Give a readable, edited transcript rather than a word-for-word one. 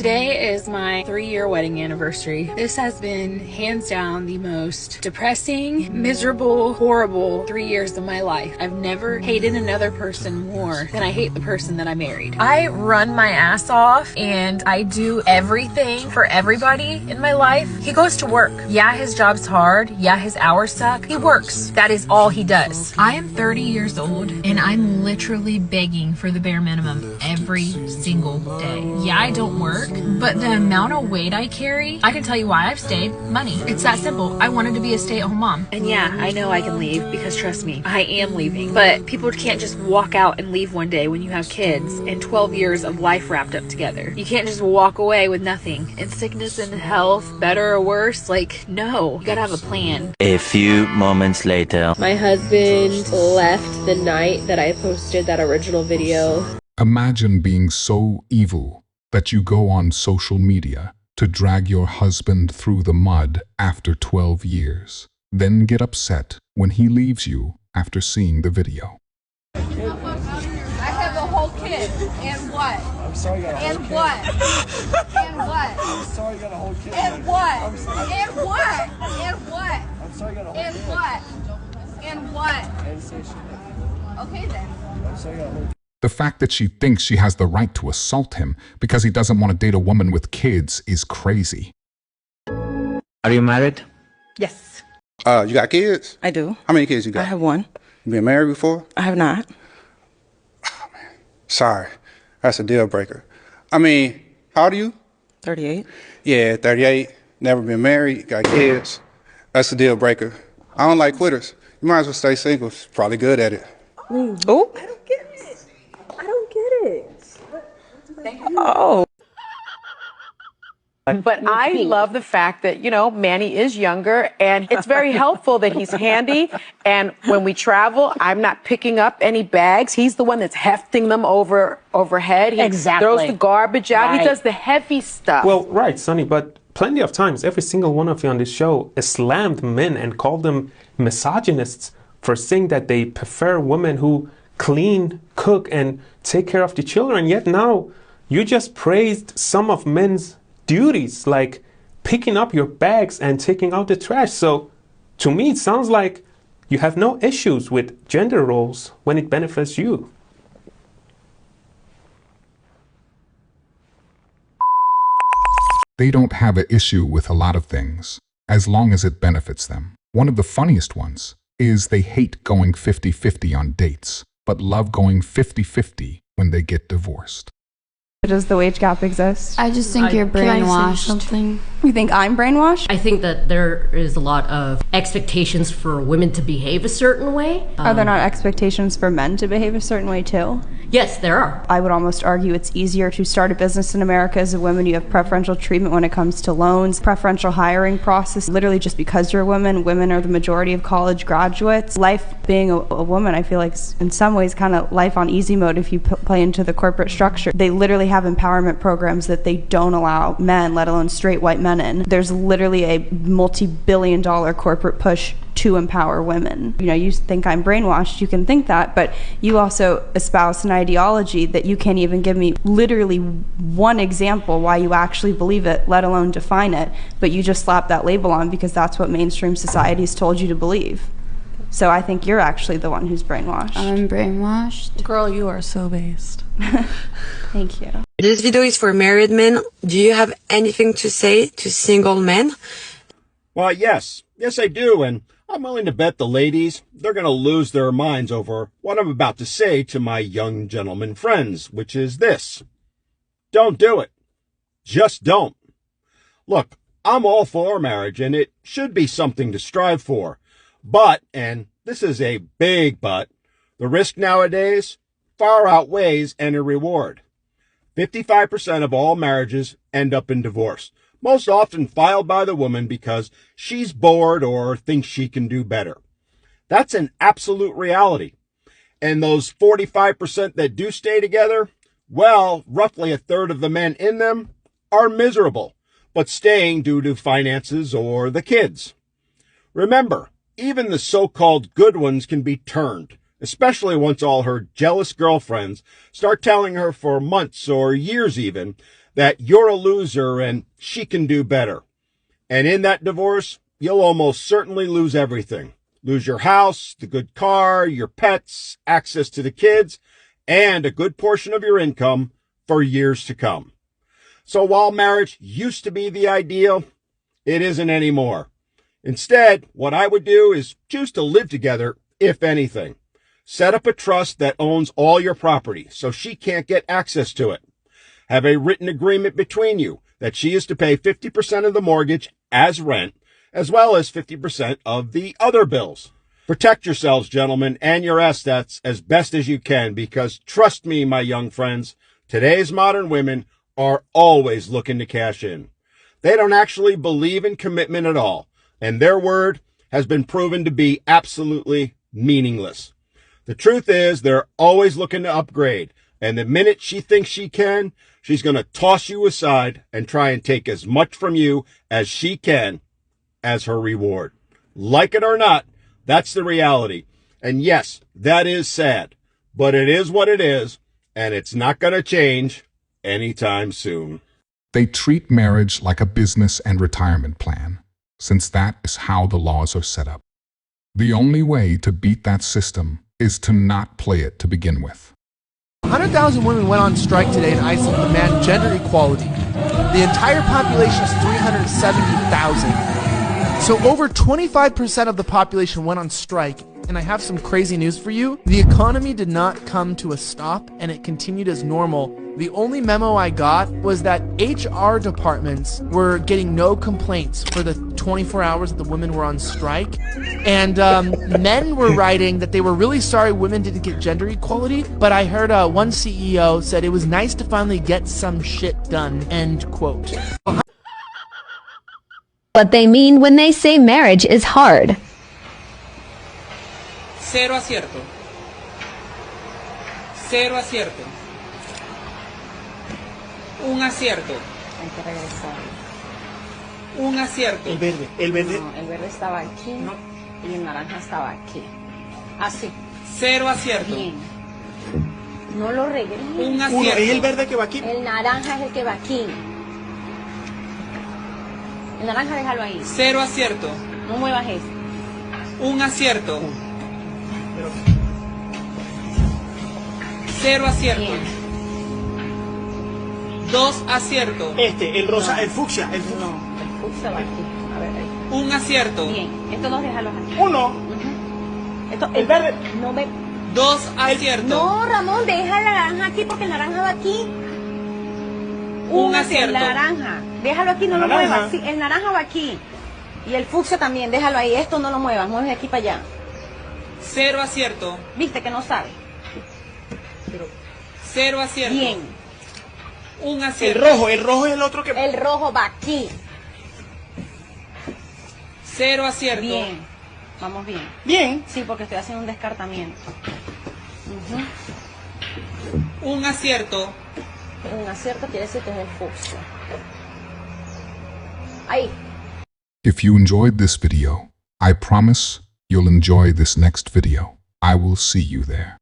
Today is my 3-year wedding anniversary. This has been hands down the most depressing, miserable, horrible 3 years of my life. I've never hated another person more than I hate the person that I married. I run my ass off and I do everything for everybody in my life. He goes to work. Yeah, his job's hard. Yeah, his hours suck. He works. That is all he does. I am 30 years old and I'm literally begging for the bare minimum every single day. Yeah, I don't work. But the amount of weight I carry, I can tell you why I've stayed. Money. It's that simple. I wanted to be a stay-at-home mom. And yeah, I know I can leave because trust me, I am leaving. But people can't just walk out and leave one day when you have kids and 12 years of life wrapped up together. You can't just walk away with nothing. In sickness and health, better or worse, like, no. You gotta have a plan. A few moments later. My husband left the night that I posted that original video. Imagine being so evil that you go on social media to drag your husband through the mud after 12 years, then get upset when he leaves you after seeing the video. I have a whole kid, and what? I'm sorry you got a whole and kid. What? And what? I'm sorry you got a whole kid. And what? I'm sorry. And what? And what? I'm sorry you got a whole And kid. what? And what? I didn't say shit. Okay then. I'm sorry you got a whole kid. The fact that she thinks she has the right to assault him because he doesn't want to date a woman with kids is crazy. Are you married? Yes, You got kids? I do. How many kids you I got? have one. You been married before? I have not. Sorry, that's a deal breaker. I mean, how old are you? 38. Yeah, 38. Never been married, got kids. That's a deal breaker. I don't like quitters. You might as well stay single. Probably good at it. Oh. I don't get it. I don't get it. Oh. But I love the fact that, you know, Manny is younger and it's very helpful that he's handy. And when we travel, I'm not picking up any bags. He's the one that's hefting them overhead. He throws the garbage out. He does the heavy stuff. Well, right, Sonny, but plenty of times, every single one of you on this show has slammed men and called them misogynists for saying that they prefer women who clean, cook, and take care of the children. Yet now, you just praised some of men's duties, like picking up your bags and taking out the trash. So, to me, it sounds like you have no issues with gender roles when it benefits you. They don't have an issue with a lot of things, as long as it benefits them. One of the funniest ones is they hate going 50-50 on dates, but love going 50-50 when they get divorced. Does the wage gap exist? I just think you're brainwashed. Something? You think I'm brainwashed? I think that there is a lot of expectations for women to behave a certain way. Are there not expectations for men to behave a certain way too? Yes, there are. I would almost argue it's easier to start a business in America as a woman. You have preferential treatment when it comes to loans, preferential hiring process. Literally just because you're a woman, women are the majority of college graduates. Life being a woman, I feel like in some ways kind of life on easy mode if you play into the corporate structure. They literally have empowerment programs that they don't allow men, let alone straight white men in. There's literally a multi-billion-dollar corporate push to empower women. You know, you think I'm brainwashed, you can think that, but you also espouse an ideology that you can't even give me literally one example why you actually believe it, let alone define it, but you just slap that label on because that's what mainstream society's told you to believe. So I think you're actually the one who's brainwashed. I'm brainwashed. Girl, you are so based. Thank you. This video is for married men. Do you have anything to say to single men? Well, yes. Yes, I do. And I'm willing to bet the ladies, they're going to lose their minds over what I'm about to say to my young gentlemen friends, which is this. Don't do it. Just don't. Look, I'm all for marriage, and it should be something to strive for. But, and this is a big but, the risk nowadays far outweighs any reward. 55% of all marriages end up in divorce, most often filed by the woman because she's bored or thinks she can do better. That's an absolute reality. And those 45% that do stay together, well, roughly a third of the men in them are miserable, but staying due to finances or the kids. Remember, even the so-called good ones can be turned, especially once all her jealous girlfriends start telling her for months or years even that you're a loser and she can do better. And in that divorce, you'll almost certainly lose everything. Lose your house, the good car, your pets, access to the kids, and a good portion of your income for years to come. So while marriage used to be the ideal, it isn't anymore. Instead, what I would do is choose to live together, if anything. Set up a trust that owns all your property so she can't get access to it. Have a written agreement between you that she is to pay 50% of the mortgage as rent, as well as 50% of the other bills. Protect yourselves, gentlemen, and your assets as best as you can, because trust me, my young friends, today's modern women are always looking to cash in. They don't actually believe in commitment at all, and their word has been proven to be absolutely meaningless. The truth is, they're always looking to upgrade, and the minute she thinks she can, she's going to toss you aside and try and take as much from you as she can as her reward. Like it or not, that's the reality. And yes, that is sad, but it is what it is, and it's not going to change anytime soon. They treat marriage like a business and retirement plan, since that is how the laws are set up. The only way to beat that system is to not play it to begin with. 100,000 women went on strike today in Iceland to demand gender equality. The entire population is 370,000. So over 25% of the population went on strike, and I have some crazy news for you. The economy did not come to a stop, and it continued as normal. The only memo I got was that HR departments were getting no complaints for the 24 hours that the women were on strike. And men were writing that they were really sorry women didn't get gender equality, but I heard one CEO said it was nice to finally get some shit done, end quote. What they mean when they say marriage is hard. Cero acierto. Cero acierto. Un acierto. Hay que regresar. Un acierto. El verde, el verde. No, el verde estaba aquí y el naranja estaba aquí. Así. Cero acierto. Bien. No lo regreses. Un acierto. Uno, es el verde que va aquí. El naranja es el que va aquí. El naranja déjalo ahí. Cero acierto. No muevas eso. Un acierto. Cero acierto. Bien. Dos aciertos. El rosa, el fucsia. El fucsia. No, el fucsia va aquí. A ver, ahí. Un acierto. Bien, estos dos déjalos aquí. Uno. El verde. No me... Dos aciertos. No, Ramón, deja el naranja aquí porque el naranja va aquí. Un acierto. El naranja. Déjalo aquí, no lo muevas. Sí, el naranja va aquí. Y el fucsia también, déjalo ahí. Esto no lo muevas, mueves de aquí para allá. Cero acierto. Viste que no sabe. Cero acierto. Bien. Un acierto. El rojo es el otro que... El rojo va aquí. Cero acierto. Bien. Vamos bien. Bien. Sí, porque estoy haciendo un descartamiento. Un acierto. Un acierto quiere decir que es el fucsia. Ahí. If you enjoyed this video, I promise you'll enjoy this next video. I will see you there.